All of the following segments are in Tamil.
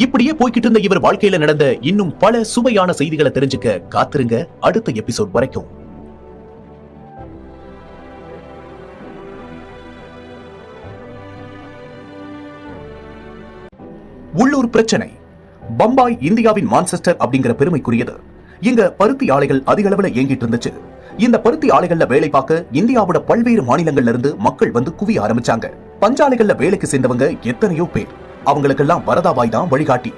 இப்படியே போய்கிட்டு இருந்த இவர் வாழ்க்கையில நடந்த இன்னும் பல சுவையான செய்திகளை தெரிஞ்சுக்க காத்திருங்க அடுத்த எபிசோட் வரைக்கும். உள்ளூர் பிரச்சனை. பம்பாய் இந்தியாவின் மான்செஸ்டர் அப்படிங்கிற பெருமைக்குரியது. இங்க பருத்தி ஆலைகள் அதிக அளவுல இயங்கிட்டு இருந்துச்சு. இந்த பருத்தி ஆலைகள்ல வேலை பார்க்க இந்தியாவோட பல்வேறு மாநிலங்கள்ல இருந்து மக்கள் வந்து குவிய ஆரம்பிச்சாங்க. பஞ்சாலைகள்ல வேலைக்கு சேர்ந்தவங்க எத்தனையோ பேர். அவங்களுக்கெல்லாம் வரதாபாய் தான் வழிகாட்டி.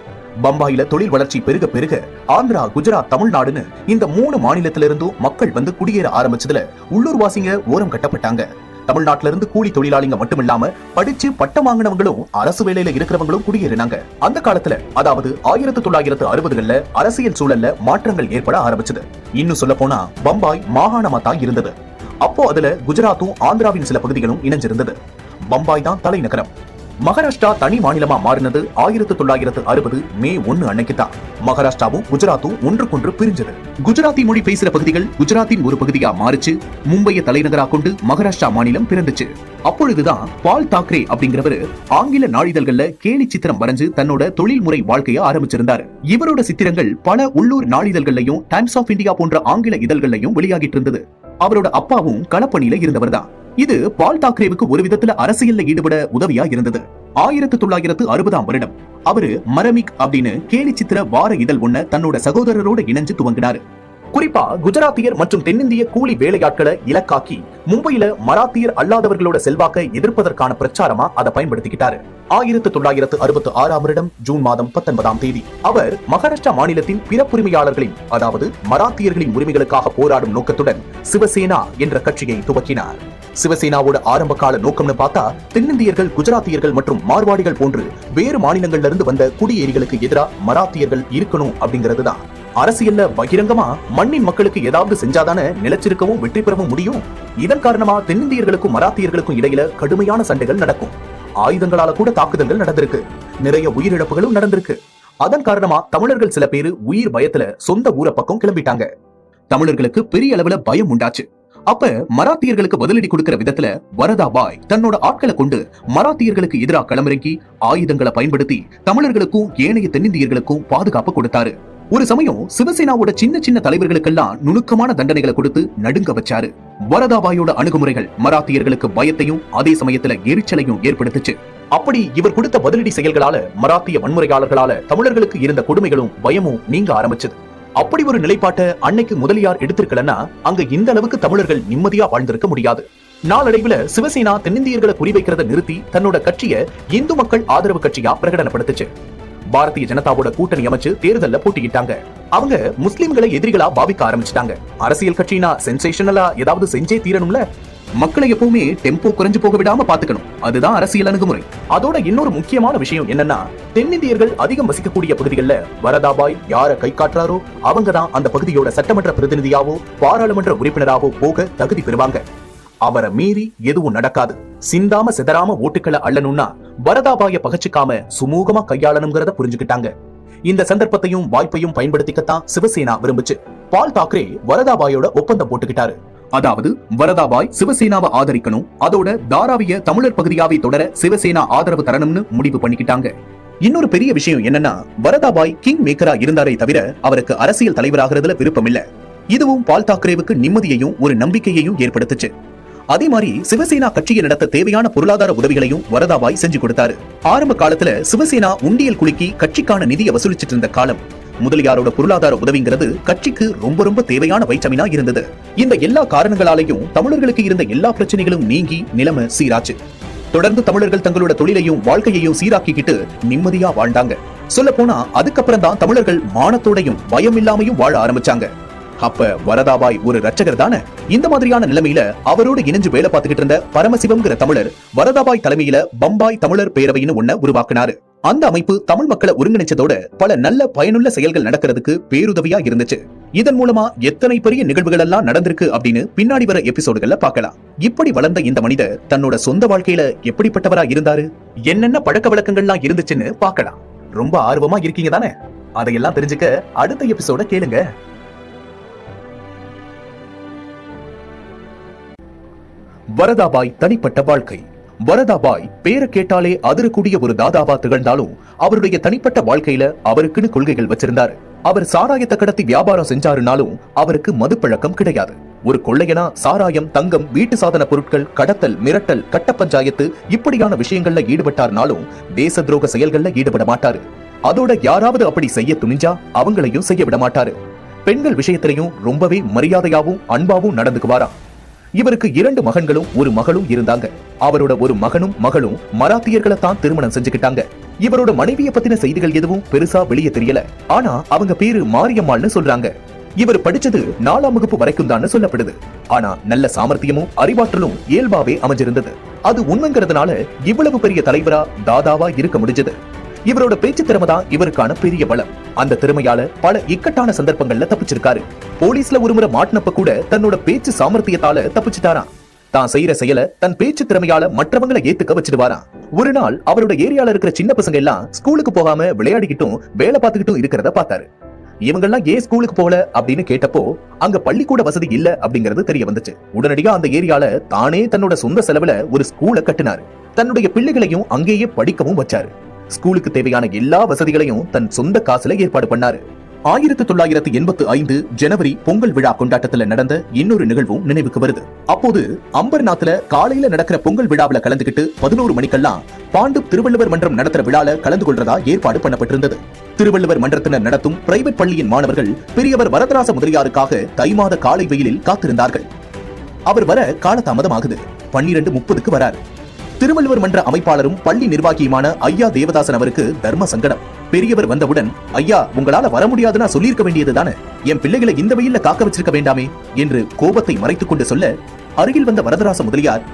பம்பாயில தொழில் வளர்ச்சி பெருக பெருக ஆந்திரா, குஜராத், தமிழ்நாடுன்னு இந்த 3 மாநிலத்திலிருந்தும் மக்கள் வந்து குடியேற ஆரம்பிச்சதுல உள்ளூர்வாசிங்க ஓரம் கட்டப்பட்டாங்க. தமிழ்நாட்டில இருந்து கூலி தொழிலாளிங்க மட்டும் இல்லாம படிச்சு பட்டம் வாங்கினவங்களும் அரசு வேலையில இருக்கிறவங்களும் குடியேறினாங்க. அந்த காலத்துல, அதாவது 1960கள்ல அரசியல் சூழல்ல மாற்றங்கள் ஏற்பட ஆரம்பிச்சது. இன்னும் சொல்ல போனா பம்பாய் மாகாணமா தான் இருந்தது. அப்போ அதுல குஜராத்தும் ஆந்திராவின் சில பகுதிகளும் இணைஞ்சிருந்தது. பம்பாய் தான் தலைநகரம். மகாராஷ்டிரா தனி மாநிலமா மாறினது 1960 மே 1 அன்னைக்கு தான். மகாராஷ்டிராவும் குஜராத்தும் ஒன்றுக்கொன்று பிரிஞ்சது. குஜராத்தி மொழி பேசுற பகுதிகள் குஜராத்தின் ஒரு பகுதியா மாறிச்சு. மும்பையை தலைநகரா கொண்டு மகாராஷ்டிரா மாநிலம் பிறந்துச்சு. அப்பொழுதுதான் பால் தாக்கரே அப்படிங்கிறவர் ஆங்கில நாளிதழ்கள்ல கேலி சித்திரம் வரைஞ்சு தன்னோட தொழில்முறை வாழ்க்கையை ஆரம்பிச்சிருந்தாரு. இவரோட சித்திரங்கள் பல உள்ளூர் நாளிதழ்கள்லையும் டைம்ஸ் ஆஃப் இந்தியா போன்ற ஆங்கில இதழ்கள்லையும் வெளியாகிட்டு இருந்தது. அவரோட அப்பாவும் களப்பணியில இருந்தவர் தான். இது பால் தாக்கரேவுக்கு ஒரு விதத்துல அரசியல்ல ஈடுபட உதவியா இருந்தது. 1960ஆம் வருடம் அவரு மரமிக் அப்படின்னு கேலி சித்திர வார இதழ் ஒன்ன தன்னோட சகோதரரோட இணைஞ்சு துவங்கினாரு. குறிப்பா குஜராத்தியர் மற்றும் தென்னிந்திய கூலி வேலையாட்களை இலக்காக்கி மும்பையில மராத்தியர் அல்லாதவர்களோட செல்வாக்கை எதிர்ப்பதற்கான பிரச்சாரமா அதை பயன்படுத்திக்கிட்டாரு. 1966ஆம் வருடம் ஜூன் மாதம் 19ஆம் தேதி அவர் மகாராஷ்டிரா மாநிலத்தின் பிறப்புரிமையாளர்களின், அதாவது மராத்தியர்களின் உரிமைகளுக்காக போராடும் நோக்கத்துடன் சிவசேனா என்ற கட்சியை துவக்கினார். சிவசேனாவோட ஆரம்ப கால நோக்கம்னு பார்த்தா தென்னிந்தியர்கள், குஜராத்தியர்கள் மற்றும் மார்வாடிகள் போன்று வேறு மாநிலங்கள்ல இருந்து வந்த குடியேறிகளுக்கு எதிராக மராத்தியர்கள் இருக்கணும் அப்படிங்கிறதுதான். அரசியல்ல பகிரங்கமா மண்ணின் மக்களுக்கு ஏதாவது செஞ்சாதானே நிலைச்சிருக்கவும் வெற்றி பெறவும் முடியும். இதன் காரணமா தென்னிந்தியர்களுக்கும் மராத்தியர்களுக்கும் இடையில கடுமையான சண்டைகள் நடக்கும். ஆயுதங்களால கூட தாக்குதல்கள் நடந்திருக்கு. நிறைய உயிரிழப்புகளும் நடந்திருக்கு. அதன் காரணமா தமிழர்கள் சில பேரு உயிர் பயத்துல சொந்த ஊரை பக்கம் கிளம்பிட்டாங்க. தமிழர்களுக்கு பெரிய அளவுல பயம் உண்டாச்சு. அப்ப மராத்தியர்களுக்கு பதிலடி கொடுக்கிற விதத்துல வரதாபாய் தன்னோட ஆட்களை கொண்டு மராத்தியர்களுக்கு எதிராக களமிறங்கி ஆயுதங்களை பயன்படுத்தி தமிழர்களுக்கும் ஏனைய தென்னிந்தியர்களுக்கும் பாதுகாப்பு கொடுத்தாரு. ஒரு சமயம் சிவசேனாவோட சின்ன சின்ன தலைவர்களுக்கெல்லாம் நுணுக்கமான தண்டனைகளை கொடுத்து நடுங்க வச்சாரு. வரதாபாயோட அணுகுமுறைகள் மராத்தியர்களுக்கு பயத்தையும் அதே சமயத்துல எரிச்சலையும் ஏற்படுத்துச்சு. அப்படி இவர் கொடுத்த பதிலடி செயல்களால மராத்திய வன்முறையாளர்களால தமிழர்களுக்கு இருந்த கொடுமைகளும் பயமும் நீங்க ஆரம்பிச்சது. அப்படி ஒரு நிலைப்பாட்டை அன்னைக்கு முதலியார் எடுத்திருக்கலன்னா அங்க இந்த அளவுக்கு தமிழர்கள் நிம்மதியா வாழ்ந்திருக்க முடியாது. நாளடைவுல சிவசேனா தென்னிந்தியர்களை குறிவைக்கிறத நிறுத்தி தன்னோட கட்சியை இந்து மக்கள் ஆதரவு கட்சியா பிரகடனப்படுத்துச்சு. பாரதிய ஜனதாவோட கூட்டணி அமைச்சு தேர்தல்ல போட்டியிட்டாங்க. அவங்க முஸ்லிம்களை எதிரிகளா பாவிக்க ஆரம்பிச்சிட்டாங்க. அரசியல் கட்சினா சென்சேஷனலா ஏதாவது செஞ்சே தீரணும்ல. மக்களை எப்பவுமே டெம்போ குறைஞ்சு போக விடாம பாத்துக்கணும். அதுதான் அரசியல் அணுகுமுறை. அதோட இன்னொரு முக்கியமான விஷயம் என்னன்னா, தென்னிந்தியர்கள் அதிகம் வசிக்கக்கூடிய பகுதிகளில் வரதாபாய் யார கை காட்டுறாரோ அவங்கதான் அந்த பகுதியோட சட்டமன்ற பிரதிநிதியாவோ பாராளுமன்ற உறுப்பினராவோ போக தகுதி பெறுவாங்க. அவரை மீறி எதுவும் நடக்காது. சிந்தாம சிதறாம ஓட்டுக்களை அள்ளணும்னா வரதாபாய பகச்சிக்காம சுமூகமா கையாளணுங்கிறத புரிஞ்சுக்கிட்டாங்க. இந்த சந்தர்ப்பத்தையும் வாய்ப்பையும் பயன்படுத்திக்கத்தான் சிவசேனா விரும்புச்சு. பால் தாக்கரே வரதாபாயோட ஒப்பந்தம் போட்டுக்கிட்டாரு. அதாவது வரதாபாய் சிவசேனாவை ஆதரிக்கணும், அதோட தாராவிய தமிழர் பகுதியாவை தொடர சிவசேனா ஆதரவு தரணும்னு முடிவு பண்ணிக்கிட்டாங்க. இன்னொரு பெரிய விஷயம் என்னன்னா, வரதாபாய் கிங் மேக்கரா இருந்தாரே தவிர அவருக்கு அரசியல் தலைவராகிறதுல விருப்பம் இல்ல. இதுவும் பால் தாக்கரேவுக்கு நிம்மதியையும் ஒரு நம்பிக்கையையும் ஏற்படுத்துச்சு. அதே மாதிரி சிவசேனா கட்சியை நடத்த தேவையான பொருளாதார உதவிகளையும் வரதாபாய் செஞ்சு கொடுத்தாரு. ஆரம்ப காலத்துல சிவசேனா உண்டியல் குலுக்கி கட்சிக்கான நிதியை வசூலிச்சிட்டு இருந்த காலம். முதலியாரோட பொருளாதார உதவிங்கிறது கட்சிக்கு ரொம்ப ரொம்ப தேவையான வைட்டமினா இருந்தது. இந்த எல்லா காரணங்களாலையும் தமிழர்களுக்கு இருந்த எல்லா பிரச்சனைகளும் நீங்கி நிலைமை சீராச்சு. தொடர்ந்து தமிழர்கள் தங்களோட தொழிலையும் வாழ்க்கையையும் சீராக்கிக்கிட்டு நிம்மதியா வாழ்ந்தாங்க. சொல்ல போனா அதுக்கப்புறம் தான் தமிழர்கள் மானத்தோடையும் பயம் இல்லாமையும் வாழ ஆரம்பிச்சாங்க. அப்ப வரதாபாய் ஒரு ரட்சகர் தானே. இந்த மாதிரியான நிலைமையில அவரோடு இணைஞ்சு வேலை பார்த்துக்கிட்டு இருந்த பரமசிவம்ங்கிற தமிழர் வரதாபாய் தலைமையில பம்பாய் தமிழர் பேரவைன்னு ஒன்ன உருவாக்குனாரு. அந்த அமைப்பு தமிழ் மக்களை ஒருங்கிணைச்சதோட பல நல்ல பயனுள்ள செயல்கள் நடக்கிறதுக்கு பேருதவியா இருந்துச்சு. இதன் மூலமா எத்தனை பெரிய நிகழ்வுகள் எல்லாம் நடந்திருக்கு அப்படின்னு பின்னாடி வர எபிசோடுகள்ல பார்க்கலாம். இப்படி வளர்ந்த இந்த மனிதர் தன்னோட சொந்த வாழ்க்கையில எப்படிப்பட்டவரா இருந்தாரு, என்னென்ன பழக்க வழக்கங்கள்லாம் இருந்துச்சுன்னு பார்க்கலாம். ரொம்ப ஆர்வமா இருக்கீங்க தானே? அதையெல்லாம் தெரிஞ்சுக்க அடுத்த எபிசோட கேளுங்க. வரதாபாய் தனிப்பட்ட வாழ்க்கை. வரதாபாய் பேரை கேட்டாலே அதிரக்கூடிய ஒரு தாதாவா திகழ்ந்தாலும் அவருடைய தனிப்பட்ட வாழ்க்கையில அவருக்குன்னு கொள்கைகள் வச்சிருந்தாரு. அவர் சாராயத்தை கடத்தி வியாபாரம் செஞ்சாருனாலும் அவருக்கு மதுப்பழக்கம் கிடையாது. ஒரு கொள்ளையனா சாராயம், தங்கம், வீட்டு சாதன பொருட்கள், கடத்தல், மிரட்டல், கட்ட பஞ்சாயத்து இப்படியான விஷயங்கள்ல ஈடுபட்டாருனாலும் தேச துரோக செயல்கள்ல ஈடுபட மாட்டாரு. அதோட யாராவது அப்படி செய்ய துணிஞ்சா அவங்களையும் செய்ய விட மாட்டாரு. பெண்கள் விஷயத்திலையும் ரொம்பவே மரியாதையாவும் அன்பாவும் நடந்துக்குவாராம். இவருக்கு 2 மகன்களும் ஒரு மகளும் இருந்தாங்க. அவரோட ஒரு மகனும் மகளும் மராத்தியர்களை தான் திருமணம் செஞ்சுக்கிட்டாங்க. இவரோட மனைவியை பத்தின செய்திகள் எதுவும் பெருசா வெளியே தெரியல. ஆனா அவங்க பேரு மாரியம்மாள்னு சொல்றாங்க. இவர் படிச்சது 4ஆம் வகுப்பு வரைக்கும் தான் சொல்லப்படுது. ஆனா நல்ல சாமர்த்தியமும் அறிவாற்றலும் இயல்பாவே அமைஞ்சிருந்தது. அது உண்மைங்கிறதுனால இவ்வளவு பெரிய தலைவரா தாதாவா இருக்க முடிஞ்சது. இவரோட பேச்சு திறமை தான் இவருக்கான பெரிய பலம். அந்த திறமையால பல இக்கட்டான சந்தர்ப்பங்கள்ல தப்பிச்சிருக்காரு. போலீஸ்ல ஒரு முறை மாட்டினப்ப கூட தன்னோட பேச்சு சாமர்த்தியத்தால தப்பிச்சுட்டாராம். தான் செய்யற செயல தன் பேச்சு திறமையால மற்றவங்களை ஏத்துக்க வச்சிடுவாராம். ஒரு நாள் அவரோட ஏரியால இருக்கிற சின்ன பசங்க எல்லாம் ஸ்கூலுக்கு போகாம விளையாடிக்கிட்டும் வேலை பார்த்துக்கிட்டும் இருக்கிறத பார்த்தாரு. இவங்கெல்லாம் ஏன் ஸ்கூலுக்கு போல அப்படின்னு கேட்டப்போ அங்க பள்ளிக்கூட வசதி இல்ல அப்படிங்கறது தெரிய வந்துச்சு. உடனடியா அந்த ஏரியால தானே தன்னோட சொந்த செலவுல ஒரு ஸ்கூலை கட்டினாரு. தன்னுடைய பிள்ளைகளையும் அங்கேயே படிக்கவும் வச்சாரு. ஸ்கூலுக்கு தேவையான எல்லா வசதிகளையும் தன் சொந்த காசுல ஏற்பாடு பண்ணாரு. 1985 ஜனவரி பொங்கல் விழா கொண்டாட்டத்துல நடந்த இன்னொரு நிகழ்வும் நினைவுக்கு வருது. அப்போது அம்பர்நாத்ல காலையில நடக்கிற பொங்கல் விழாவில கலந்துகிட்டு 11 மணிக்கெல்லாம் பாண்டு திருவள்ளுவர் மன்றம் நடத்துற விழால கலந்து கொள்றதா ஏற்பாடு பண்ணப்பட்டிருந்தது. திருவள்ளுவர் மன்றத்தினர் நடத்தும் பிரைவேட் பள்ளியின் மாணவர்கள் பெரியவர் வரதராச முதலியாருக்காக தை மாத காலை வெயிலில் காத்திருந்தார்கள். அவர் வர காலதாமதமாகுது. 12:30க்கு வராரு. திருவள்ளுவர் மன்ற அமைப்பாளரும் பள்ளி நிர்வாகியுமான ஐயா தேவதாசன் அவருக்கு தர்ம சங்கடம். பெரியவர் வந்தவுடன், ஐயா உங்களால வர முடியாதுன்னா சொல்லியிருக்க வேண்டியதுதானே, என் பிள்ளைகளை இந்த வெயில்ல காக்க வச்சிருக்க வேண்டாமே என்று கோபத்தை மறைத்துக் கொண்டு சொல்ல, அருகில் வந்த வரதராச முதலியார்,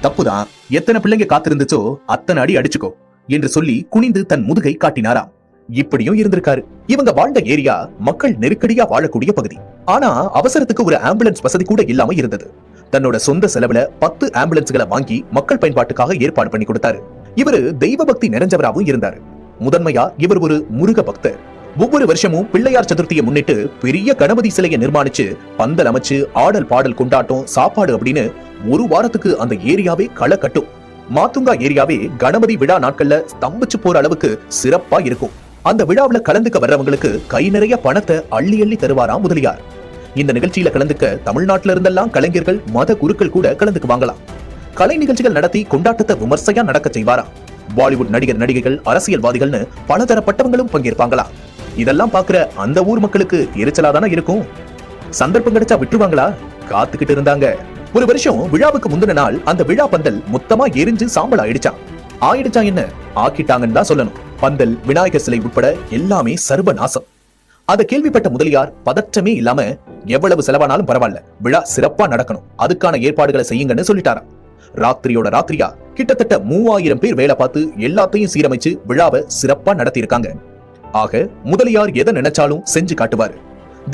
தப்புதான், எத்தனை பிள்ளைங்க காத்திருந்துச்சோ அத்தனை அடி அடிச்சுக்கோ என்று சொல்லி குனிந்து தன் முதுகை காட்டினாராம். இப்படியும் இருந்திருக்காரு. இவங்க வாழ்ந்த ஏரியா மக்கள் நெருக்கடியா வாழக்கூடிய பகுதி. ஆனா அவசரத்துக்கு ஒரு ஆம்புலன்ஸ் வசதி கூட இல்லாம இருந்தது. தன்னோட சொந்த செலவுல 10 ஆம்புலன்ஸ்களை வாங்கி மக்கள் பயன்பாட்டுக்காக ஏற்பாடு பண்ணி கொடுத்தாரு. இவரு தெய்வ பக்தி நிறைஞ்சவராகவும் இருந்தாரு. முதன்மையா இவர் ஒரு முருக பக்தர். ஒவ்வொரு வருஷமும் பிள்ளையார் சதுர்த்தியை முன்னிட்டு பெரிய கணபதி சிலையை நிர்மாணிச்சு பந்தல் அமைச்சு ஆடல் பாடல் கொண்டாட்டம் சாப்பாடு அப்படின்னு ஒரு வாரத்துக்கு அந்த ஏரியாவே களை கட்டும். மாத்துங்கா ஏரியாவே கணபதி விழா நாட்கள்ல ஸ்தம்பிச்சு போற அளவுக்கு சிறப்பா இருக்கும். அந்த விழாவில கலந்துக்க வர்றவங்களுக்கு கை நிறைய பணத்தை அள்ளி அள்ளி தருவாராம் முதலியார். இந்த நிகழ்ச்சியில கலந்துக்க தமிழ்நாட்டில இருந்தெல்லாம் கலைஞர்கள், மத குருக்கள் கூட கலந்துக்கு வாங்கலாம். கலை நிகழ்ச்சிகள் நடத்தி கொண்டாட்டத்தை விமர்சையா நடக்க செய்வாராம். பாலிவுட் நடிகர், நடிகைகள், அரசியல்வாதிகள்னு பலதரப்பட்டவங்களும் பங்கேற்பாங்களா. இதெல்லாம் பாக்குற அந்த ஊர் மக்களுக்கு எரிச்சலா தானே இருக்கும். சந்தர்ப்பம் கிடைச்சா விட்டுருவாங்களா? காத்துக்கிட்டு இருந்தாங்க. ஒரு வருஷம் விழாவுக்கு முந்தின நாள் அந்த விழா பந்தல் மொத்தமா எரிஞ்சு சாம்பல் ஆயிடுச்சா என்ன, ஆக்கிட்டாங்கன்னு தான் சொல்லணும். பந்தல், விநாயகர் சிலை உட்பட எல்லாமே சர்வநாசம். அத கேள்விப்பட்ட முதலியார் பதற்றமே இல்லாம, எவ்வளவு செலவானாலும் பரவாயில்ல, விழா சிறப்பா நடக்கணும், அதுக்கான ஏற்பாடுகளை செய்யுங்கன்னு சொல்லிட்டாராம். ராத்திரியோட ராத்திரியா கிட்டத்தட்ட 3000 பேர் வேலை பார்த்து எல்லாத்தையும் சீரமைச்சு விழாவை சிறப்பா நடத்தி இருக்காங்க. ஆக முதலியார் எதை நினைச்சாலும் செஞ்சு காட்டுவாரு.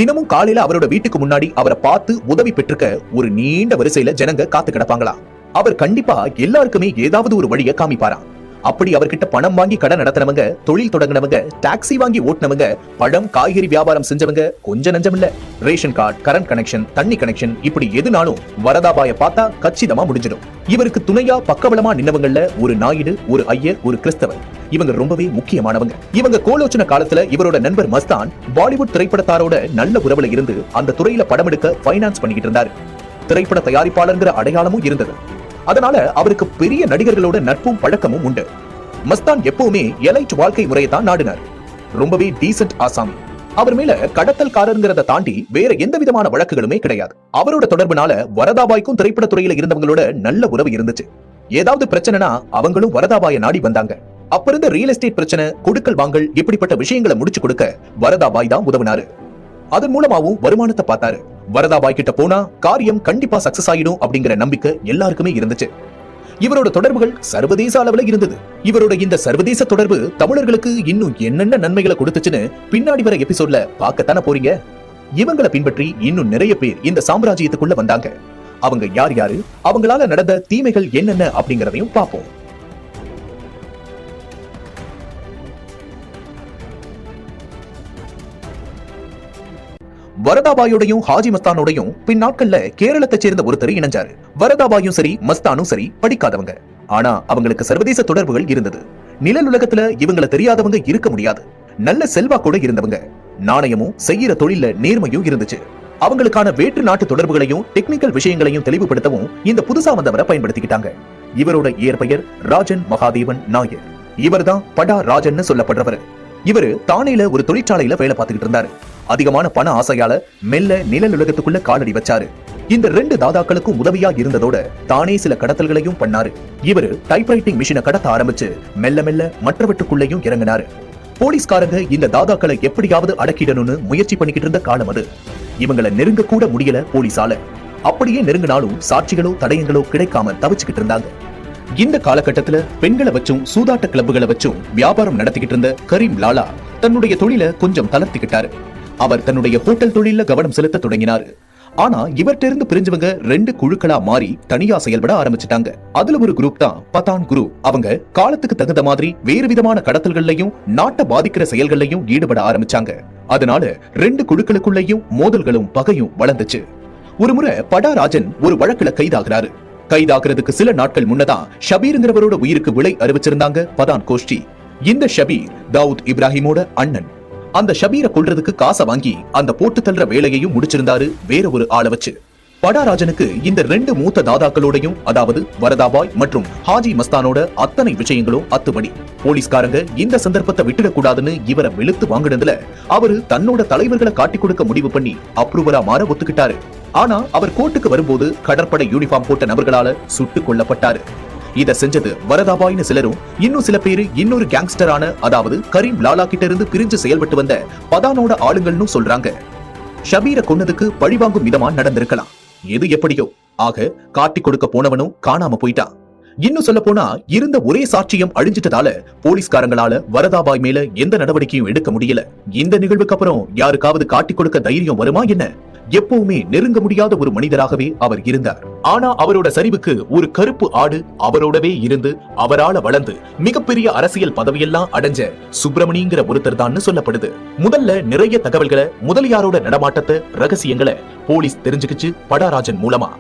தினமும் காலையில அவரோட வீட்டுக்கு முன்னாடி அவரை பார்த்து உதவி பெற்றுக்க ஒரு நீண்ட வரிசையில ஜனங்க காத்து கிடப்பாங்களா. அவர் கண்டிப்பா எல்லாருக்குமே ஏதாவது ஒரு வழியை காமிப்பாராம். அப்படி அவர்கிட்ட பணம் வாங்கி கடை நடத்தினவங்க, தொழில் தொடங்கினவங்க, டாக்ஸி வாங்கி ஓட்டினவங்க, பழம் காய்கறி வியாபாரம் செஞ்சவங்க கொஞ்சம் நஞ்சம் இல்ல. ரேஷன் கார்டு, கரண்ட் கனெக்ஷன், தண்ணி கனெக்ஷன், இப்படி எதுனாலும் வரதாபாய பார்த்தா கச்சிதமா முடிஞ்சிடும். இவருக்கு துணையா பக்கபலமா நின்னவங்கள்ல ஒரு நாயுடு, ஒரு ஐயர், ஒரு கிறிஸ்தவர். இவங்க ரொம்பவே முக்கியமானவங்க. இவங்க கோலோச்சன காலத்துல இவரோட நண்பர் மஸ்தான் பாலிவுட் திரைப்படத்தாரோட நல்ல உறவுல இருந்து அந்த துறையில படம் எடுக்க பைனான்ஸ் பண்ணிக்கிட்டு இருந்தாரு. திரைப்பட தயாரிப்பாளர்ங்கிற அடையாளமும் இருந்தது. அதனால அவருக்கு பெரிய நடிகர்களோட நட்பும் பழக்கமும் உண்டு. மஸ்தான் எப்பவுமே எலைட் வாழ்க்கை முறையை தான் நாடினார். ரொம்பவே டீசென்ட் ஆசாமி. அவர் மேல கடத்தல்காரங்கிறத தாண்டி வேற எந்த விதமான வழக்குகளுமே கிடையாது. அவரோட தொடர்புனால வரதாபாய்க்கும் திரைப்பட துறையில இருந்தவங்களோட நல்ல உறவு இருந்துச்சு. ஏதாவது பிரச்சனைனா அவங்களும் வரதாபாய நாடி வந்தாங்க. அப்ப இருந்த ரியல் எஸ்டேட் பிரச்சனை, கொடுக்கல் வாங்கல், இப்படிப்பட்ட விஷயங்களை முடிச்சு கொடுக்க வரதாபாய் தான் உதவினாரு. அதன் மூலமாவும் வருமானத்தை பார்த்தாரு. வரதாபாய் கிட்ட போனா காரியம் கண்டிப்பா சக்சஸ் ஆயிடும் அப்படிங்கிற நம்பிக்கை எல்லாருக்குமே இருந்துச்சு. இவரோட தொடர்புகள் சர்வதேச அளவுல இருந்தது. இவரோட இந்த சர்வதேச தொடர்பு தமிழர்களுக்கு இன்னும் என்னென்ன நன்மைகளை கொடுத்துச்சுன்னு பின்னாடி வர எபிசோட்ல பார்க்கத்தானே போறீங்க. இவங்களை பின்பற்றி இன்னும் நிறைய பேர் இந்த சாம்ராஜ்யத்துக்குள்ள வந்தாங்க. அவங்க யார் யாரு, அவங்களால நடந்த தீமைகள் என்னென்ன அப்படிங்கறதையும் பார்ப்போம். வரதாபாயோடையும் ஹாஜி மஸ்தானோடையும் பின் நாட்கள்ல கேரளத்தை சேர்ந்த ஒருத்தர் இணைஞ்சாரு. வரதாபாயும் சரி மஸ்தானும் சரி படிக்காதவங்க. ஆனா அவங்களுக்கு சர்வதேச தொடர்புகள் இருந்தது. நிழல் உலகத்துல இவங்கள தெரியாதவங்க இருக்க முடியாது. நல்ல செல்வா கூட இருந்தவங்க. நாணயமும் செய்யற தொழில நேர்மையும் இருந்துச்சு. அவங்களுக்கான வேற்று நாட்டு தொடர்புகளையும் டெக்னிக்கல் விஷயங்களையும் தெளிவுபடுத்தவும் இந்த புதுசா வந்தவரை பயன்படுத்திக்கிட்டாங்க. இவரோட இயற்பெயர் ராஜன் மகாதேவன் நாயர். இவர்தான் படா ராஜன் சொல்லப்படுறவர். இவரு தானேல ஒரு தொழிற்சாலையில வேலை பார்த்துக்கிட்டு இருந்தாரு. அதிகமான பண ஆசையால மெல்ல நிழல் உலகத்துக்குள்ள காலடி வச்சாரு. இந்த 2 தாதாக்களுக்கும் உதவியா இருந்ததோட தானே சில கடத்தல்களையும் பண்ணாரு. இவரு டைப்ரைட்டிங் மிஷினை கடத்த ஆரம்பிச்சு மெல்ல மெல்ல மற்றவற்றுக்குள்ளேயும் இறங்கினாரு. போலீஸ்காரங்க இந்த தாதாக்களை எப்படியாவது அடக்கிடணும்னு முயற்சி பண்ணிக்கிட்டு இருந்த காலம் அது. இவங்களை நெருங்க கூட முடியல போலீஸால. அப்படியே நெருங்கினாலும் சாட்சிகளோ தடயங்களோ கிடைக்காம தவிச்சுக்கிட்டு இருந்தாங்க. இந்த காலகட்டத்துல பெண்களை வச்சும் சூதாட்ட கிளப்புகளை வச்சும் வியாபாரம் நடத்திக்கிட்டு இருந்த கரீம் லாலா தன்னுடைய தொழிலை கொஞ்சம் தளர்த்திக்கிட்டாரு. அவர் தன்னுடைய ஹோட்டல் தொழில கவனம் செலுத்த தொடங்கினாரு. ஆனா இவர்கிட்ட இருந்து பிரிஞ்சவங்க 2 குழுக்களா மாறி தனியா செயல்பட ஆரம்பிச்சிட்டாங்க. அதுல ஒரு குரூப் தான் பதான் குரூப். அவங்க காலத்துக்கு தகுந்த மாதிரி வேறு விதமான கடத்தல்கள்லையும் நாட்டை பாதிக்கிற செயல்கள்லையும் ஈடுபட ஆரம்பிச்சாங்க. அதனால 2 குழுக்களுக்குள்ளேயும் மோதல்களும் பகையும் வளர்ந்துச்சு. ஒரு முறை படா ராஜன் ஒரு வழக்குல கைதாகிறாரு. கைதாகிறதுக்கு சில நாட்கள் முன்னதான் ஷபீருங்கிறவரோட உயிருக்கு விலை அறிவிச்சிருந்தாங்க பதான் கோஷ்டி. இந்த ஷபீர் தாவூத் இப்ராஹிமோட அண்ணன். அந்த ஷபீரை கொல்றதுக்கு காசை வாங்கி அந்த போட்டு தள்ளுற வேலையையும் முடிச்சிருந்தாரு வேற ஒரு ஆளை வச்சு. படாராஜனுக்கு இந்த 2 மூத்த தாதாக்களோடையும், அதாவது வரதாபாய் மற்றும் ஹாஜி மஸ்தானோட அத்தனை விஷயங்களும் அத்துபடி. போலீஸ்காரங்க இந்த சந்தர்ப்பத்தை விட்டுடக்கூடாதுன்னு இவரை வெளுத்து வாங்கினதுல அவரு தன்னோட தலைவர்களை காட்டி கொடுக்க முடிவு பண்ணி அப்ரூவரா மாற ஒத்துக்கிட்டாரு. ஆனா அவர் கோர்ட்டுக்கு வரும்போது கடற்படை யூனிஃபார்ம் போட்ட நபர்களால சுட்டுக் கொல்லப்பட்டாரு. இத செஞ்சது வரதாபாய்னு சிலரும், இன்னும் சில பேரு இன்னொரு கேங்ஸ்டரான அதாவது கரீம் லாலா கிட்ட இருந்து பிரிஞ்சு செயல்பட்டு வந்த பதானோட ஆளுங்கள்னு சொல்றாங்க. ஷபீரை கொன்னதுக்கு பழிவாங்கும் விதமா நடந்திருக்கலாம். எது எப்படியோ ஆக காட்டி கொடுக்க போனவனும் காணாம போயிட்டான். இன்னும் சொல்ல போனா இருந்த ஒரே சாட்சியம் அழிஞ்சிட்டதால போலீஸ்காரங்களால வரதாபாய் மேல எந்த நடவடிக்கையும் எடுக்க முடியல. இந்த நிகழ்வுக்கு அப்புறம் யாருக்காவது காட்டி கொடுக்க தைரியம் வருமா என்ன? எப்பவுமே நெருங்க முடியாத ஒரு மனிதராகவே அவர் இருந்தார். ஆனா அவரோட சரிவுக்கு ஒரு கருப்பு ஆடு அவரோடவே இருந்து அவரால வளர்ந்து மிகப்பெரிய அரசியல் பதவியெல்லாம் அடைஞ்ச சுப்பிரமணியங்கிற ஒருத்தர் தான் சொல்லப்படுது. முதல்ல நிறைய தகவல்களை, முதலியாரோட நடமாட்டத்தை, ரகசியங்களை போலீஸ் தெரிஞ்சுக்கிச்சு படாராஜன் மூலமா.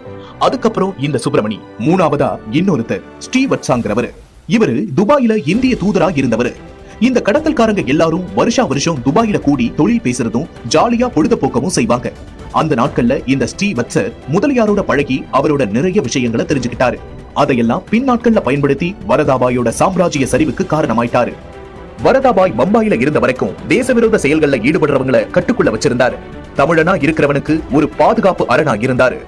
அதுக்கப்புறம் இந்த சுப்பிரமணி. மூணாவதா இன்னொருத்தர் ஸ்ரீவத்சாங்கிறவர். இவரு துபாயில இந்திய தூதரா இருந்தவர். இந்த கடத்தல்காரங்க எல்லாரும் வருஷா வருஷம் துபாயில கூடி தொழில் பேசுறதும் ஜாலியா பொழுதுபோக்கவும் செய்வாங்க. அந்த நாட்கள்ல இந்த ஸ்ரீவத்சர் முதலியாரோட பழகி அவரோட நிறைய விஷயங்களை தெரிஞ்சுக்கிட்டாரு. அதையெல்லாம் பின் நாட்கள்ல பயன்படுத்தி வரதாபாயோட சாம்ராஜ்ய சரிவுக்கு காரணமாயிட்டாரு. வரதாபாய் பம்பாயில இருந்த வரைக்கும் தேசவிரோத செயல்கள்ல ஈடுபடுறவங்களை கட்டுக்குள்ள வச்சிருந்தாரு. தமிழனா இருக்கிறவனுக்கு ஒரு பாதுகாப்பு அரணா இருந்தாரு.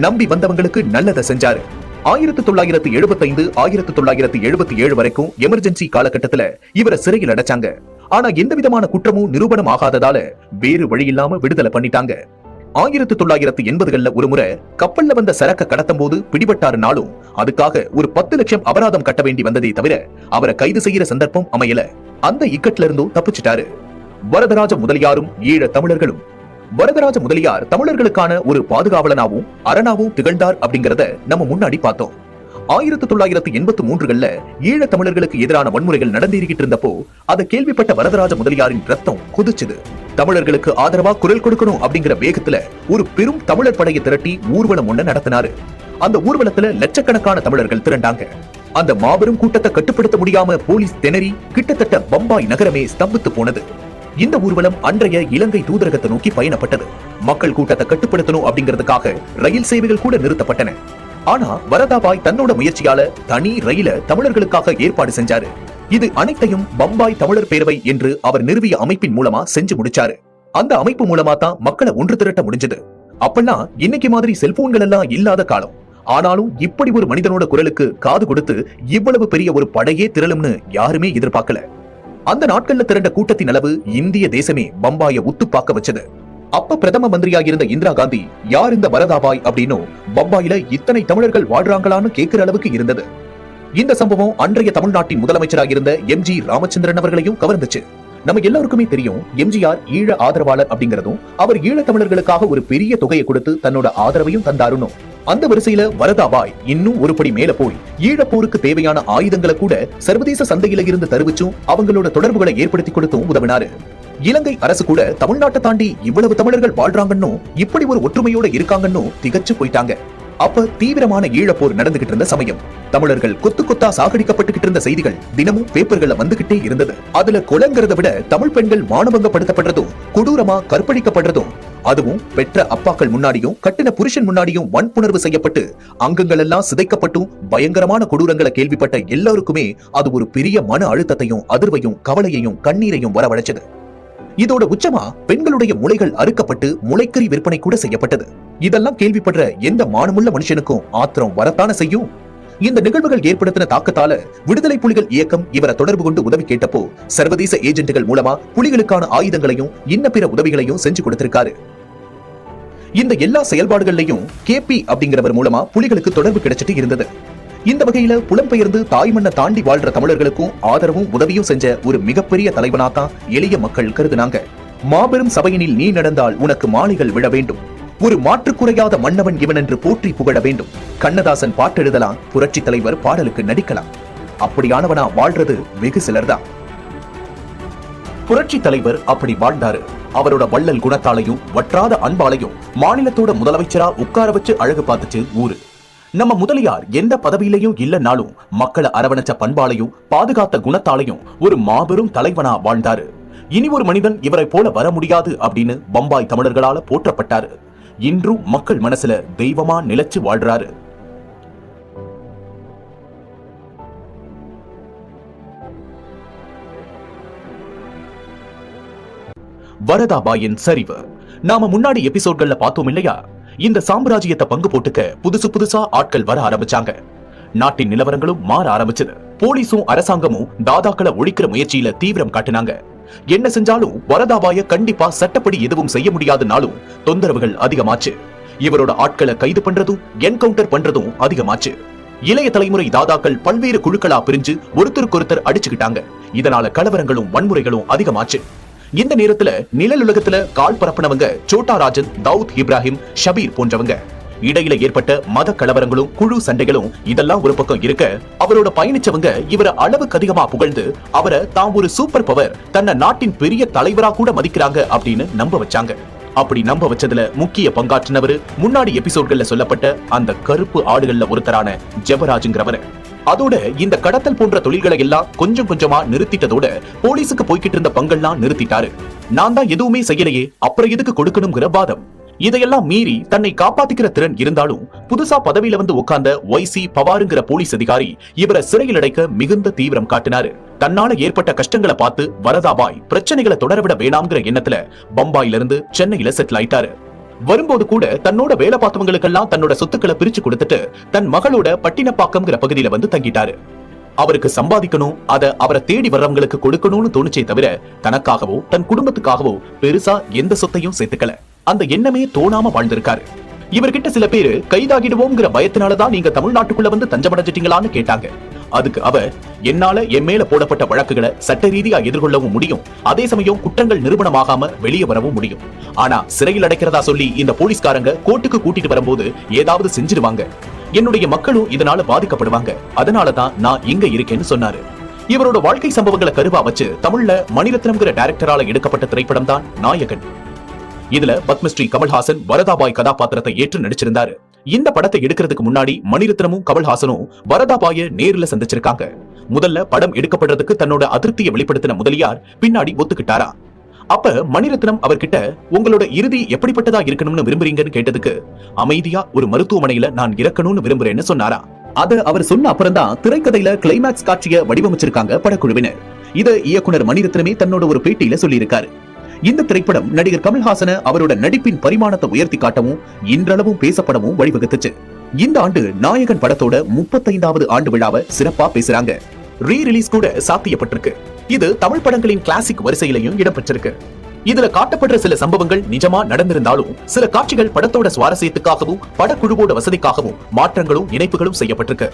நம்பி வந்தவங்களுக்கு நல்லதை செஞ்சாரு. 1975 1977 வரைக்கும் எமர்ஜென்சி காலகட்டத்துல இவரை சிறையில் அடைச்சாங்க. ஆனா எந்த விதமான குற்றமும் நிரூபணம் ஆகாததால வேறு வழி இல்லாம விடுதலை பண்ணிட்டாங்க. 1980கள்ல ஒரு முறை கப்பல்ல வந்த சரக்க கடத்தும் போது பிடிபட்டாருனாலும் அதுக்காக ஒரு 10 லட்சம் அபராதம் கட்ட வேண்டி வந்ததே தவிர அவரை கைது செய்யற சந்தர்ப்பம் அமையல. அந்த இக்கட்ல இருந்தும் தப்பிச்சிட்டாரு. வரதராஜ முதலியாரும் ஈழ தமிழர்களும். வரதராஜ முதலியார் தமிழர்களுக்கான ஒரு பாதுகாவலனாவும் அரணாவும் திகழ்ந்தார் அப்படிங்கறத நம்ம முன்னாடி பார்த்தோம். 1983கள்ல ஈழ தமிழர்களுக்கு எதிரான வன்முறைகள் நடந்தேறிக்கிட்டு இருந்தப்போ அதை கேள்விப்பட்ட வரதராஜ முதலியாரின் ரத்தம் கொதிச்சுது. தமிழர்களுக்கு ஆதரவா குரல் கொடுக்கணும் அப்படிங்கிற வேகத்துல ஒரு பெரும் தமிழர் படையை திரட்டி ஊர்வலம் ஒண்ணு நடத்தினாரு. அந்த ஊர்வலத்துல லட்சக்கணக்கான தமிழர்கள் திரண்டாங்க. அந்த மாபெரும் கூட்டத்தை கட்டுப்படுத்த முடியாம போலீஸ் திணறி கிட்டத்தட்ட பம்பாய் நகரமே ஸ்தம்பித்து போனது. இந்த ஊர்வலம் அன்றைய இலங்கை தூதரகத்தை நோக்கி பயணப்பட்டது. மக்கள் கூட்டத்தை கட்டுப்படுத்தணும் அப்படிங்கிறதுக்காக ரயில் சேவைகள் கூட நிறுத்தப்பட்டன. ஆனா வரதாபாய் தன்னோட முயற்சியால தனி ரயில தமிழர்களுக்காக ஏற்பாடு செஞ்சாரு. இது அனைத்தையும் பம்பாய் தமிழர் பேரவை என்று அவர் நிறுவிய அமைப்பின் மூலமா செஞ்சு முடிச்சாரு. அந்த அமைப்பு மூலமா தான் மக்களை ஒன்று திரட்ட முடிஞ்சது. அப்பெல்லாம் இன்னைக்கு மாதிரி செல்போன்கள் எல்லாம் இல்லாத காலம். ஆனாலும் இப்படி ஒரு மனிதனோட குரலுக்கு காது கொடுத்து இவ்வளவு பெரிய ஒரு படையே திரளும்னு யாருமே எதிர்பார்க்கல. அந்த நாட்கள்ல திரண்ட கூட்டத்தின் அளவு இந்திய தேசமே பம்பாயை உத்து பார்க்க வச்சது. அப்ப பிரதம மந்திரியாக இருந்த இந்திரா காந்தி யார் இந்த வரதாபாய் அப்படின்னு பம்பாயில இத்தனை தமிழர்கள் வாழ்றாங்களான்னு கேட்கிற அளவுக்கு இருந்தது. இந்த சம்பவம் அன்றைய தமிழ்நாட்டின் முதலமைச்சராக இருந்த எம்.ஜி. ராமச்சந்திரன் அவர்களையும் கவர்ந்துச்சு. நம்ம எல்லாருக்குமே தெரியும் எம்ஜிஆர் ஈழ ஆதரவாளர் அப்படிங்கறதும் அவர் ஈழ தமிழர்களுக்காக ஒரு பெரிய தொகையை கொடுத்து தன்னோட ஆதரவையும் தந்தாருன்னு. அந்த வரிசையில வரதாபாய் இன்னும் ஒரு படி மேல போய் ஈழப்போருக்கு தேவையான ஆயுதங்களை கூட சர்வதேச சந்தையில இருந்து தருவிச்சும் அவங்களோட தொடர்புகளை ஏற்படுத்தி கொடுத்தும் உதவினாரு. இலங்கை அரசு கூட தமிழ்நாட்டை தாண்டி இவ்வளவு தமிழர்கள் வாழ்றாங்கன்னு, இப்படி ஒரு ஒற்றுமையோட இருக்காங்கன்னு திகச்சு போயிட்டாங்க. அப்ப தீவிரமான ஈழப்போர் நடந்துகிட்டு இருந்த சமயம் தமிழர்கள் கொத்து கொத்தா சாகடிக்கப்பட்டுகிட்டு இருந்த செய்திகள் தினமும் பேப்பர்கள்ல வந்துகிட்டே இருந்தது. அதுல கொலைங்கிறத விட தமிழ் பெண்கள் மானபங்கப்படுத்தப்படுறதும் கொடூரமா கற்பழிக்கப்படுறதும், அதுவும் பெற்ற அப்பாக்கள் முன்னாடியும் கட்டின புருஷன் முன்னாடியும் வன்புணர்வு செய்யப்பட்டு அங்கங்கள் எல்லாம் சிதைக்கப்பட்டும் பயங்கரமான கொடூரங்களை கேள்விப்பட்ட எல்லாருக்குமே அது ஒரு பெரிய மன அழுத்தத்தையும் அதிர்வையும் கவலையையும் கண்ணீரையும் வரவழைச்சது. இதோட உச்சமா பெண்களுடைய முளைகள் அறுக்கப்பட்டு முளைக்கறி விற்பனை கூட செய்யப்பட்டது. இதெல்லாம் கேள்விப்படுற எந்த மானமுள்ள மனுஷனுக்கும் ஆத்திரம் வரத்தான செய்யும். இந்த நிகழ்வுகள் ஏற்படுத்தின தாக்கத்தால விடுதலை புலிகள் இயக்கம் இவரை தொடர்பு கொண்டு உதவி கேட்டப்போ சர்வதேச ஏஜென்ட்கள் மூலமா புலிகளுக்கான ஆயுதங்களையும் இன்ன பிற உதவிகளையும் செஞ்சு கொடுத்திருக்காரு. இந்த எல்லா செயல்பாடுகள்லையும் கேபி அப்படிங்கிறவர் மூலமா புலிகளுக்கு தொடர்பு கிடைச்சிட்டு இருந்தது. இந்த வகையில புலம்பெயர்ந்து தாய் மண்ணை தாண்டி வாழ்ற தமிழர்களுக்கும் ஆதரவும் உதவியும் செஞ்ச ஒரு மிகப்பெரிய தலைவனாத்தான் எளிய மக்கள் கருதுனாங்க. மாபெரும் சபையினில் நீ நடந்தால் உனக்கு மாலைகள் விழ வேண்டும், ஒரு மாற்றுக்குறையாத மன்னவன் இவன் என்று போற்றி புகழ வேண்டும். கண்ணதாசன் பாட்டெழுதலாம், புரட்சி தலைவர் பாடலுக்கு நடிக்கலாம். அப்படியானவனா வாழ்றது வெகு சிலர்தான். புரட்சி தலைவர் அப்படி வாழ்ந்தாரு. அவரோட வள்ளல் குணத்தாலையும் வற்றாத அன்பாலையும் மாநிலத்தோட முதலமைச்சரா உட்கார வச்சு அழகு பார்த்துச்சு ஊரு. நம்ம முதலியார் எந்த பதவியிலையும் இல்லைனாலும் மக்களை அரவணைச்ச பண்பாலையும் பாதுகாத்த குணத்தாலையும் ஒரு மாபெரும் தலைவனா வாழ்ந்தாரு. இனி ஒரு மனிதன் இவரை போல வர முடியாது அப்படின்னு பம்பாய் தமிழர்களால போற்றப்பட்டாரு. இன்றும் மக்கள் மனசுல தெய்வமா நிலைச்சு வாழ்றாரு. வரதாபாயின் சரிவு நாம முன்னாடி எபிசோட்கள்ல பார்த்தோம் இல்லையா? இந்த சாம்ராஜ்யத்தை பங்கு போட்டுக்க புதுசா ஆட்கள் வர ஆரம்பிச்சாங்க. நாட்டின் நிலவரங்களும் மாற ஆரம்பிச்சது. போலீஸும் அரசாங்கமும் தாதாக்களை ஒழிக்கிற முயற்சியில தீவிரம் காட்டினாங்க. என்ன செஞ்சாலும் வரதாபாய கண்டிப்பா சட்டப்படி எதுவும் செய்ய முடியாதுனாலும் தொந்தரவுகள் அதிகமாச்சு. இவரோட ஆட்களை கைது பண்றதும் என்கவுண்டர் பண்றதும் அதிகமாச்சு. இளைய தலைமுறை தாதாக்கள் பல்வேறு குழுக்களா பிரிஞ்சு ஒருத்தருக்கொருத்தர் அடிச்சுக்கிட்டாங்க. இதனால கலவரங்களும் வன்முறைகளும் அதிகமாச்சு. இந்த நேரத்துல நிழல் உலகத்துல கால் பரப்பினவங்க சோட்டா ராஜன், தாவூத் இப்ராஹிம், ஷபீர் போன்றவங்க. இடையில ஏற்பட்ட மத கலவரங்களும் குழு சண்டைகளும் இதெல்லாம் ஒரு பக்கம் இருக்க, அவரோட பயணிச்சவங்க இவரை அளவுக்கு அதிகமா புகழ்ந்து அவரை தாம் ஒரு சூப்பர் பவர், தன்னை நாட்டின் பெரிய தலைவரா கூட மதிக்கிறாங்க அப்படின்னு நம்ப வச்சாங்க. அப்படி நம்ப வச்சதுல முக்கிய பங்காற்றினவர் முன்னாடி எபிசோட்கள்ல சொல்லப்பட்ட அந்த கருப்பு ஆடுகள்ல ஒருத்தரான ஜெபராஜ்ங்கிறவர். அதோட இந்த கடத்தல் போன்ற தொழில்களை எல்லாம் கொஞ்சம் கொஞ்சமா நிறுத்திட்டதோட போலீஸுக்கு போய்கிட்டு இருந்த பங்கெல்லாம் நிறுத்திட்டாரு. நான் தான் எதுவுமே செய்யலையே, அப்புறம் எதுக்கு கொடுக்கணுங்கிற வாதம். இதையெல்லாம் மீறி தன்னை காப்பாத்திக்கிற திறன் இருந்தாலும் புதுசா பதவியில வந்து உட்கார்ந்த ஒய்சி பவாருங்கிற போலீஸ் அதிகாரி இவரை சிறையில் அடைக்க மிகுந்த தீவிரம் காட்டினாரு. தன்னால ஏற்பட்ட கஷ்டங்களை பார்த்து வரதாபாய் பிரச்சனைகளை தொடரவிட வேணாம்ங்கிற எண்ணத்துல பம்பாயில இருந்து சென்னையில செட்டில் ஆயிட்டாரு. வரும்போது கூட தன்னோட வேலை பார்த்தவங்களுக்கெல்லாம் தன்னோட சொத்துக்களை பிரிச்சு கொடுத்துட்டு தன் மகளோட பட்டினப்பாக்கம்ங்கிற பகுதியில வந்து தங்கிட்டாரு. அவருக்கு சம்பாதிக்கணும், அதை அவரை தேடி வர்றவங்களுக்கு கொடுக்கணும்னு தோணுச்சே தவிர தனக்காகவோ தன் குடும்பத்துக்காகவோ பெருசா எந்த சொத்தையும் சேர்த்துக்கல. அந்த எண்ணமே தோணாம வாழ்ந்திருக்காரு. இவர்கிட்ட சில பேரு கைதாகிடுவோம்ங்கிற பயத்தினாலதான் நீங்க தமிழ்நாட்டுக்குள்ள வந்து தஞ்சமடைஞ்சிட்டீங்களான்னு கேட்டாங்க. அதுக்கு அவர், என்னால என் மேல போடப்பட்ட வழக்குகளை சட்ட ரீதியா எதிர்கொள்ளவும் முடியும், அதே சமயம் குற்றங்கள் நிரூபணமாகாம வெளியே வரவும் முடியும். ஆனா சிறையில் அடைக்கிறதா சொல்லி இந்த போலீஸ்காரங்க கோர்ட்டுக்கு கூட்டிட்டு வரும்போது ஏதாவது செஞ்சிருவாங்க. என்னுடைய மக்களும் இதனால பாதிக்கப்படுவாங்க. அதனாலதான் நான் இங்க இருக்கேன்னு சொன்னாரு. இவரோட வாழ்க்கை சம்பவங்களை கருவா வச்சு தமிழ்ல மணிரத்னம்ங்கிற டைரக்டரால எடுக்கப்பட்ட திரைப்படம் தான் நாயகன். இதுல பத்மஸ்ரீ கமல்ஹாசன் வரதாபாய் கதாபாத்திரத்தை ஏற்று நடிச்சிருந்தாரு. இந்த படத்தை எடுக்கிறதுக்கு முன்னாடி மணிரத்னமும் கமல்ஹாசனும் வரதாபாய நேர்ல சந்திச்சிருக்காங்க. முதல்ல படம் எடுக்கப்படுறதுக்கு தன்னோட அதிருப்தியை வெளிப்படுத்தின முதலியார் பின்னாடி ஒத்துக்கிட்டாரா. அப்ப மணிரத்னம் அவர்கிட்ட, உங்களோட இறுதி எப்படிப்பட்டதா இருக்கணும்னு விரும்புறீங்கன்னு கேட்டதுக்கு, அமைதியா ஒரு மருத்துவமனையில நான் இறக்கணும்னு விரும்புறேன்னு சொன்னாரா. அத அவர் சொன்ன அப்புறம் தான் திரைக்கதையில கிளைமேக்ஸ் காட்சியை வடிவமைச்சிருக்காங்க படக்குழுவினர். இத இயக்குனர் மணிரத்னமே தன்னோட ஒரு பேட்டியில சொல்லியிருக்காரு. இந்த திரைப்படம் நடிகர் கமல்ஹாசன அவரோட நடிப்பின் பரிமாணத்தை உயர்த்தி காட்டவும் இன்றளவும் பேசப்படவும் வழிவகுத்துச்சு. இந்த ஆண்டு நாயகன் படத்தோட 35வது ஆண்டு விழாவை சிறப்பா பேசுறாங்க. ரீ ரிலீஸ் கூட சாத்தியப்பட்டிருக்கு. இது தமிழ் படங்களின் கிளாசிக் வரிசையிலையும் இடம்பெற்றிருக்கு. இதுல காட்டப்படுற சில சம்பவங்கள் நிஜமா நடந்திருந்தாலும் சில காட்சிகள் படத்தோட சுவாரஸ்யத்துக்காகவும் படக்குழுவோட வசதிக்காகவும் மாற்றங்களும் இணைப்புகளும் செய்யப்பட்டிருக்கு.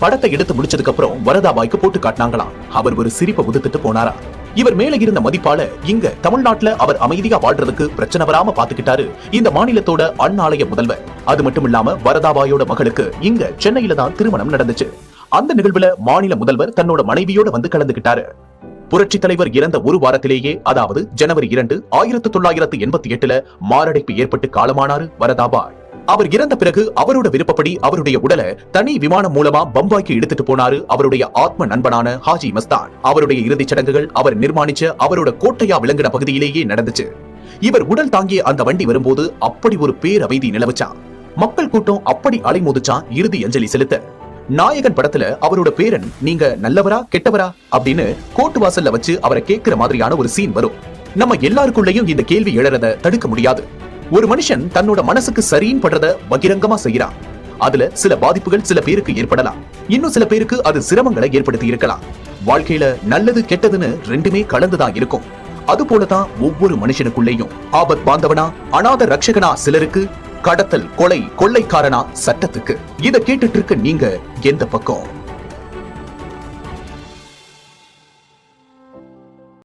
படத்தை எடுத்து முடிச்சதுக்கு அப்புறம் வரதாபாய்க்கு போட்டு காட்டினாங்களாம். அவர் ஒரு சிரிப்பை உதுத்துட்டு போனாரா. இவர் மேல இருந்த மதிப்பால இங்க தமிழ்நாட்டுல அவர் அமைதியா வாழ்றதுக்கு பிரச்சனை வராம பாத்துக்கிட்டாரு இந்த மாநிலத்தோட அண்ணாலய முதல்வர். அது மட்டும் இல்லாம வரதாபாயோட மகளுக்கு இங்க சென்னையில தான் திருமணம் நடந்துச்சு. அந்த நிகழ்வுல மாநில முதல்வர் தன்னோட மனைவியோட வந்து கலந்துகிட்டாரு. புரட்சி தலைவர் இறந்த ஒரு வாரத்திலேயே, அதாவது ஜனவரி 2, 1988 மாரடைப்பு ஏற்பட்டு காலமானாரு வரதாபாய். அவர் இறந்த பிறகு அவரோட விருப்பப்படி அவருடைய உடலை தனி விமானம் மூலமா பம்பாய்க்கு எடுத்துட்டு போனாரு அவருடைய ஆத்ம நண்பனான ஹாஜி மஸ்தான். அவருடைய இறுதிச் சடங்குகள் அவர் நிர்மாணிச்ச அவரோட கோட்டையா விளங்கின பகுதியிலேயே நடந்துச்சு. இவர் உடல் தாங்கிய அந்த வண்டி வரும்போது அப்படி ஒரு பேரமைதி நிலவுச்சான். மக்கள் கூட்டம் அப்படி அலைமோதுச்சான் இறுதி அஞ்சலி செலுத்த. நாயகன் படத்துல அவரோட பேரன் நீங்க நல்லவரா கெட்டவரா அப்படின்னு கோர்ட்டு வாசல்ல வச்சு அவரை கேட்கிற மாதிரியான ஒரு சீன் வரும். நம்ம எல்லாருக்குள்ளயும் இந்த கேள்வி எழறத தடுக்க முடியாது. ஒரு மனுஷன் தன்னோட மனசுக்கு சரின்னு படுறத பகிரங்கமா செய்யறான். அதுல சில பாதிப்புகள் சில பேருக்கு ஏற்படலாம், இன்னும் சில பேருக்கு அது சிரமங்களை ஏற்படுத்தி இருக்கலாம். வாழ்க்கையில நல்லது கெட்டதுன்னு ரெண்டுமே கலந்துதான் இருக்கும். அது போலதான் ஒவ்வொரு மனுஷனுக்குள்ளேயும் ஆபத் பாந்தவனா, அநாத ரட்சகனா சிலருக்கு, கடத்தல், கொலை, கொள்ளைக்காரனா சட்டத்துக்கு. இத கேட்டுட்டு இருக்க நீங்க எந்த பக்கம்?